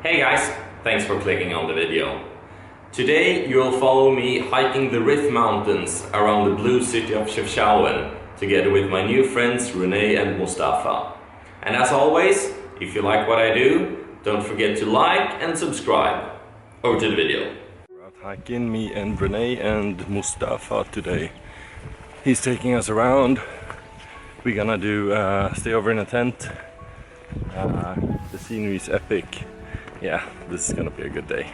Hey guys, thanks for clicking on the video. Today you'll follow me hiking the Rif Mountains around the blue city of Chefchaouen together with my new friends Renee and Mustafa. And as always, if you like what I do, don't forget to like and subscribe. Over to the video. We're out hiking, me and Renee and Mustafa today. He's taking us around. We're gonna do stay over in a tent. The scenery is epic. Yeah, this is gonna be a good day.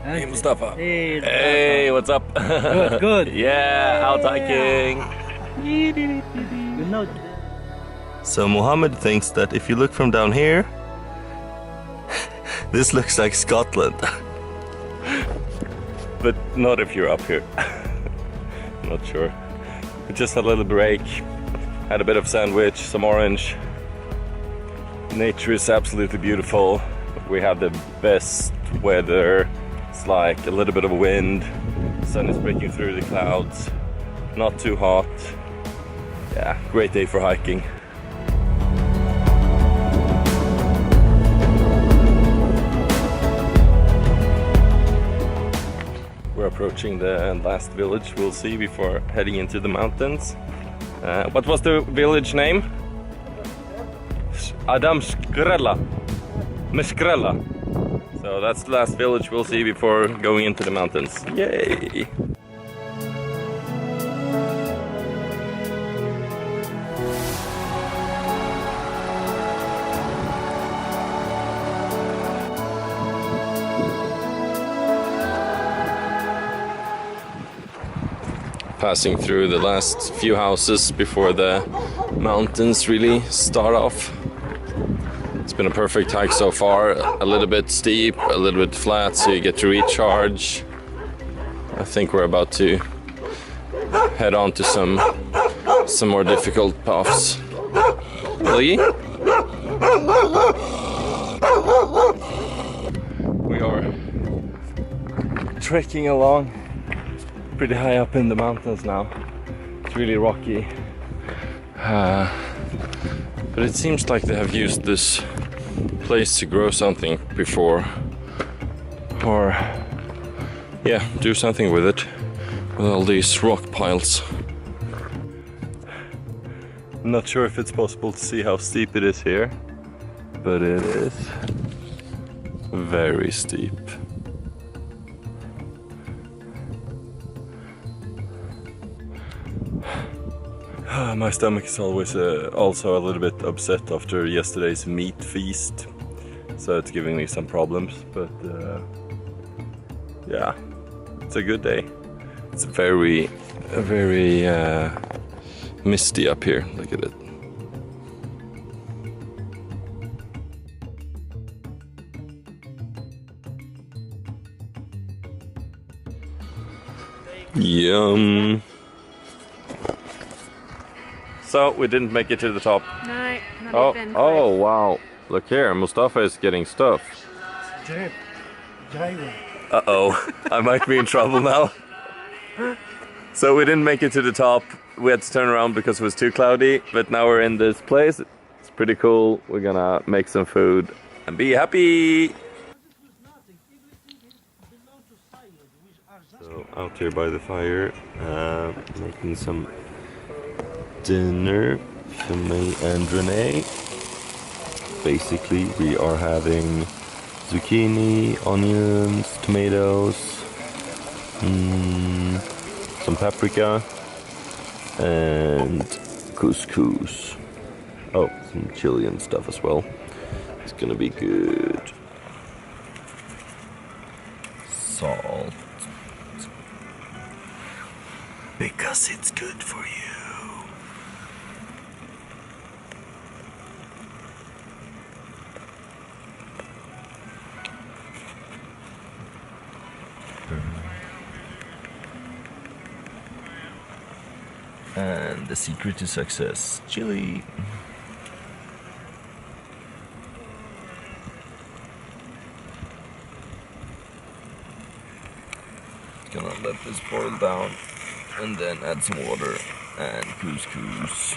Hey Mustafa. Hey, what's up? Good. Yeah, out hiking. You know. So Mohammed thinks that if you look from down here, this looks like Scotland. But not if you're up here. Not sure. We just had a little break, had a bit of sandwich, some orange. Nature is absolutely beautiful. We have the best weather. It's like a little bit of wind, sun is breaking through the clouds, not too hot. Yeah, great day for hiking. We're approaching the last village we'll see before heading into the mountains. What was the village name? Adamskrella. Meskrella. So that's the last village we'll see before going into the mountains. Yay! Passing through the last few houses before the mountains really start off. It's been a perfect hike so far, a little bit steep, a little bit flat, so you get to recharge. I think we're about to head on to some more difficult paths. Lee? We are trekking along pretty high up in the mountains now. It's really rocky. But it seems like they have used this place to grow something before, or yeah, do something with it, with all these rock piles. I'm not sure if it's possible to see how steep it is here, but it is very steep. My stomach is always also a little bit upset after yesterday's meat feast, so it's giving me some problems, but yeah, it's a good day. It's very misty up here, look at it. Yum. So we didn't make it to the top. No, not even. Oh wow! Look here, Mustafa is getting stuff. Uh-oh, I might be in trouble now. So we didn't make it to the top. We had to turn around because it was too cloudy. But now we're in this place. It's pretty cool. We're gonna make some food and be happy. So out here by the fire, making some dinner for me and Renee. Basically, we are having zucchini, onions, tomatoes, some paprika, and couscous. Oh, some chili and stuff as well. It's gonna be good. Salt. Because it's good for you. And the secret to success, chili. Gonna let this boil down and then add some water and couscous.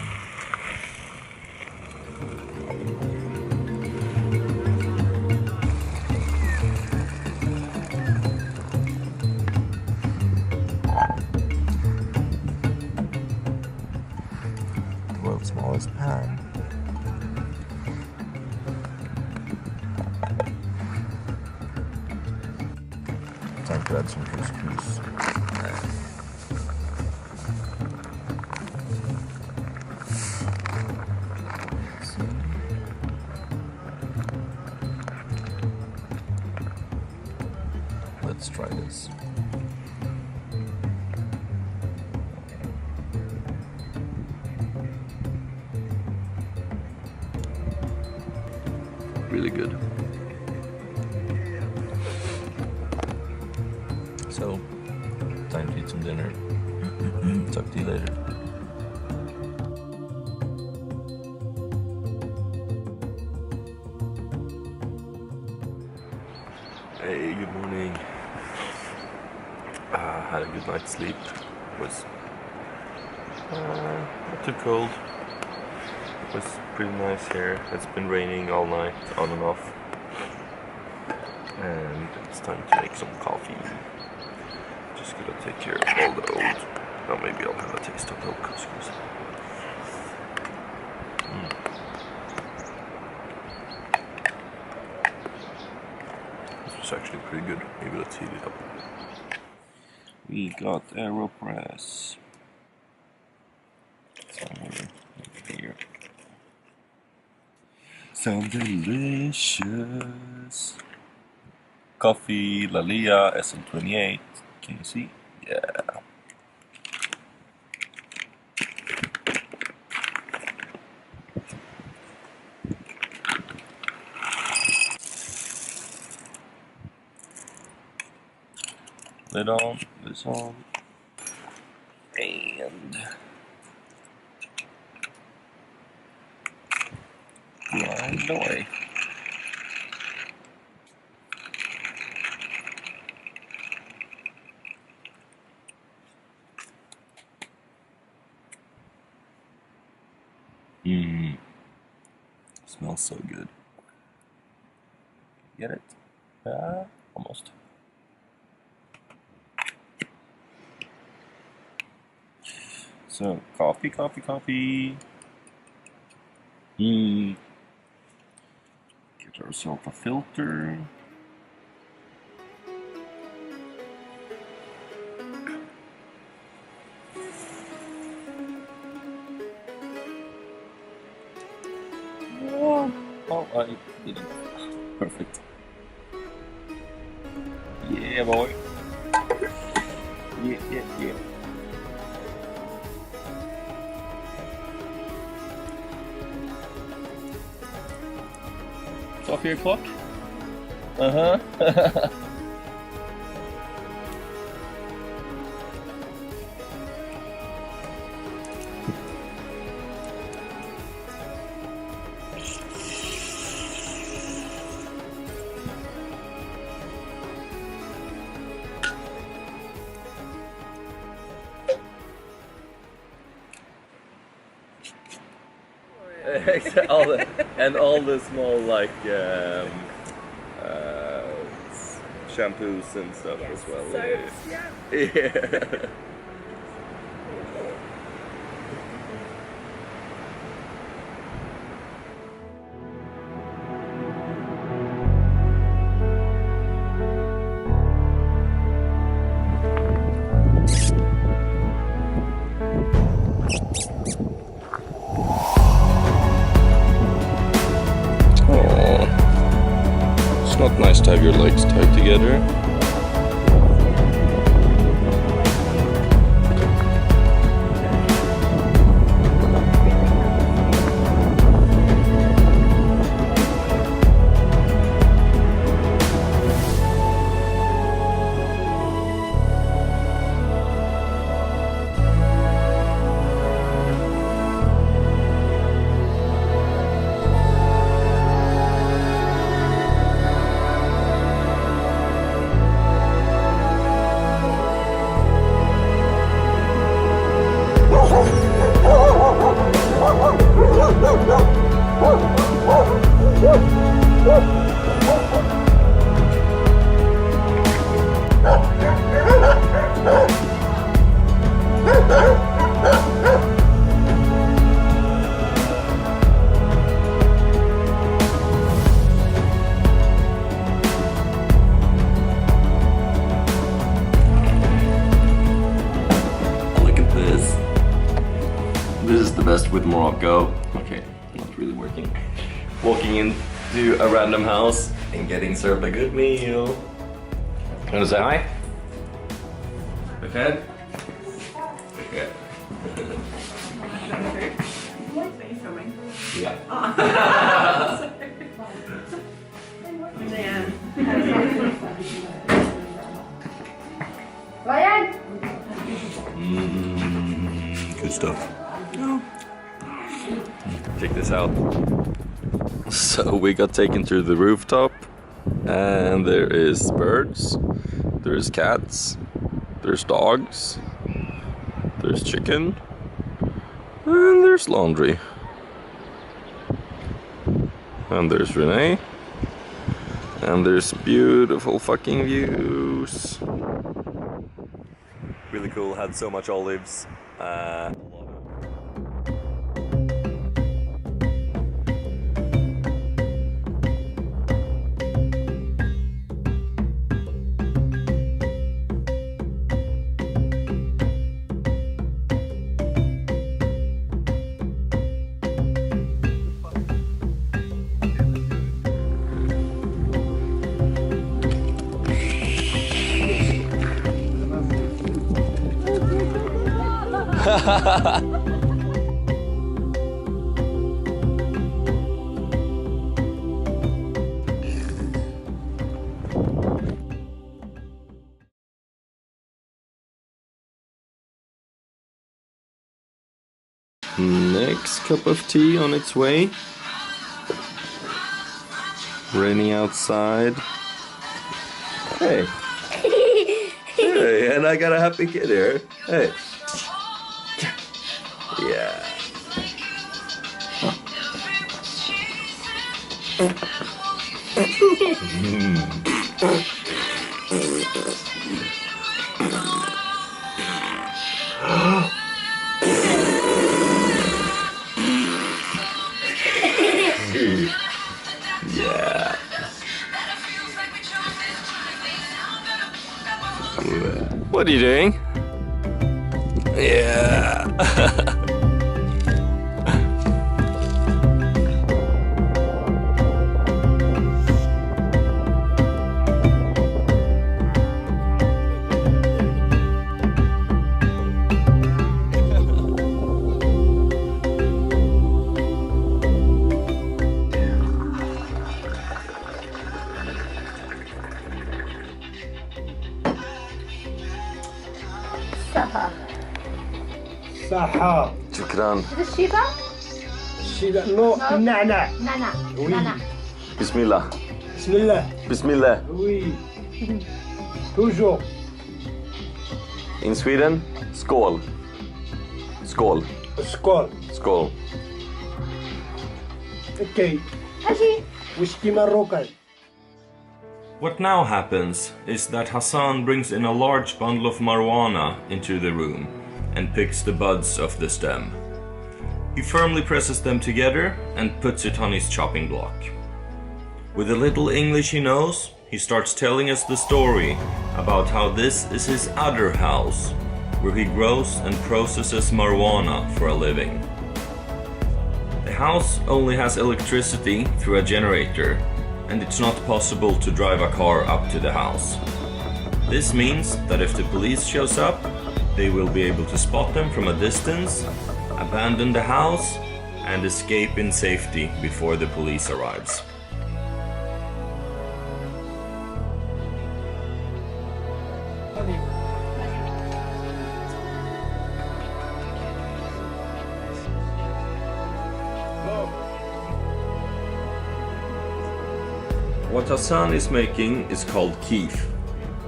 The world's smallest pan. Time to add some couscous. Let's try this. Really good. So, time to eat some dinner. Talk to you later. Hey, good morning. Had a good night's sleep. It was not too cold. It was pretty nice here. It's been raining all night, on and off. And it's time to make some coffee. Just gonna take care of all the old. Oh, maybe I'll have a taste of the old couscous. This was actually pretty good. Maybe let's heat it up. We got AeroPress. Somewhere here. Sounds delicious. Coffee, Lalia, SL28. Can you see? Yeah. Lid on, this on, and grind away. Smells so good. Get it? Almost. So, coffee. Get ourselves a filter. Oh, I didn't. Perfect. Yeah, boy. Yeah. Coffee o'clock? Uh-huh. all the small like shampoos and stuff as well. Soaps, Yeah. It's not nice to have your legs tied together. obsessed with Morocco. Okay, not really working. Walking into a random house and getting served a good meal. Wanna say hi? Okay. Okay. Yeah. Good stuff. Check this out. So we got taken to the rooftop, and there is birds, there's cats, there's dogs, there's chicken, and there's laundry. And there's Renee. And there's beautiful fucking views. Really cool, had so much olives. Next cup of tea on its way. Raining outside. Hey. Hey, and I got a happy kid here. Hey. Yeah. Yeah. What are you doing? Yeah. صحة. شكرا. الشيبة؟ الشيبة نو النعناع. نعناع. وي. نعناع. بسم الله. بسم الله. بسم الله. وي. توجور. In Sweden, skål. Skål. سكول. Skål. اوكي. أجي. وش كيما الركل. What now happens is that Hassan brings in a large bundle of marijuana into the room and picks the buds of the stem. He firmly presses them together and puts it on his chopping block. With the little English he knows, he starts telling us the story about how this is his other house, where he grows and processes marijuana for a living. The house only has electricity through a generator, and it's not possible to drive a car up to the house. This means that if the police shows up, they will be able to spot them from a distance, abandon the house, and escape in safety before the police arrives. What Hassan is making is called keef.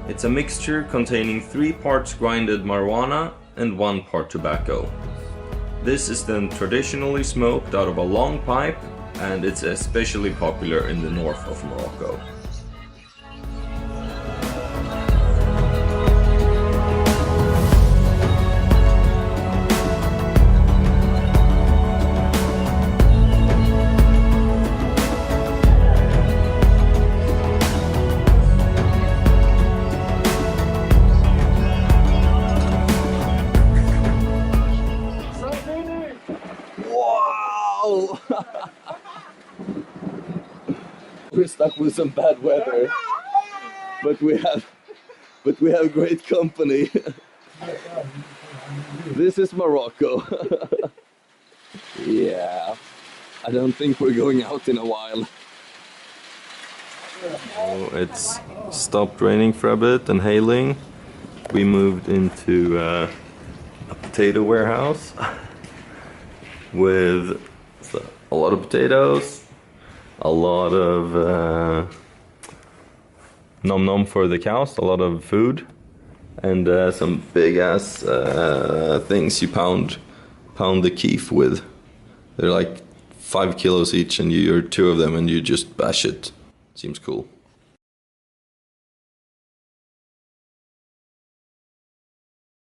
It's a mixture containing 3 parts grinded marijuana and 1 part tobacco. This is then traditionally smoked out of a long pipe, and it's especially popular in the north of Morocco. Oh! We're stuck with some bad weather, but we have great company. This is Morocco. Yeah, I don't think we're going out in a while. Oh, it's stopped raining for a bit and hailing. We moved into a potato warehouse with a lot of potatoes, a lot of nom nom for the cows, a lot of food, and some big ass things you pound the keef with. They're like 5 kilos each, and you're 2 of them, and you just bash it. Seems cool.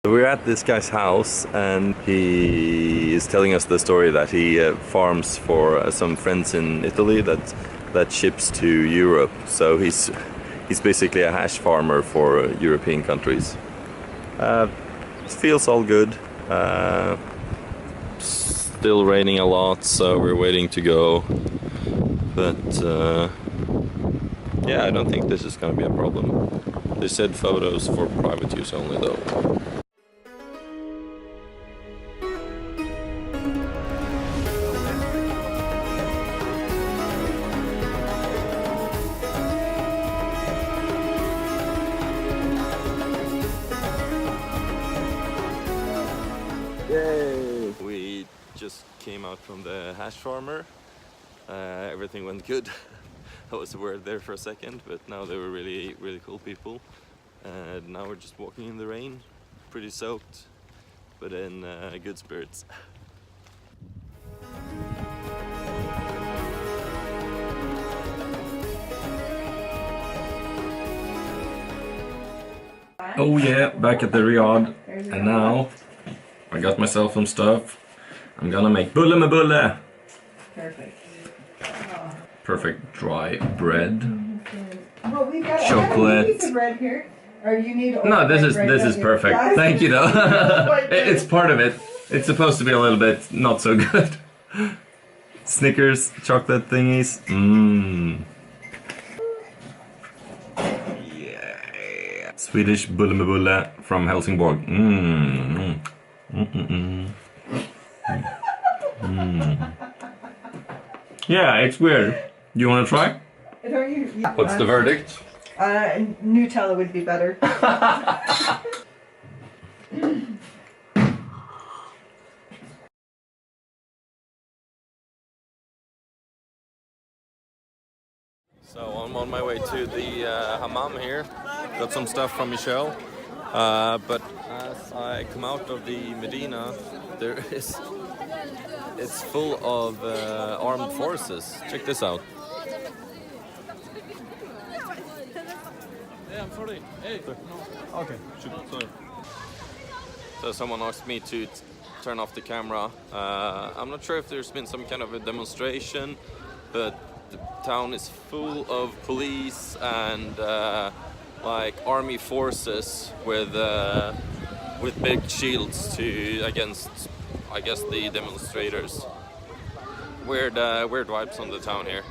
We're at this guy's house, and he is telling us the story that he farms for some friends in Italy that ships to Europe. So he's basically a hash farmer for European countries. It feels all good. Still raining a lot, so we're waiting to go. But yeah, I don't think this is going to be a problem. They said photos for private use only, though. Yay! We just came out from the hash farmer. Everything went good. I was worried there for a second, but now they were really cool people. And now we're just walking in the rain, pretty soaked, but in good spirits. Oh yeah, back at the Riyadh, and now I got myself some stuff. I'm gonna make bulle med bulle. Perfect. Perfect dry bread. Well, we got Chocolate. You need the bread here, or you need. No, this is perfect. Thank you though. It's part of it. It's supposed to be a little bit not so good. Snickers, chocolate thingies. Mmm. Yeah. Swedish bulle med bulle from Helsingborg. Mmm. Yeah, it's weird. You want to try? What's the verdict? Nutella would be better. So I'm on my way to the hammam here. Got some stuff from Michelle. But as I come out of the Medina, it's full of armed forces. Check this out. Yeah, I'm sorry. Hey. No. Okay. Sorry. So someone asked me to turn off the camera. I'm not sure if there's been some kind of a demonstration, but the town is full of police and like army forces with big shields against, I guess, the demonstrators. Weird vibes on the town here.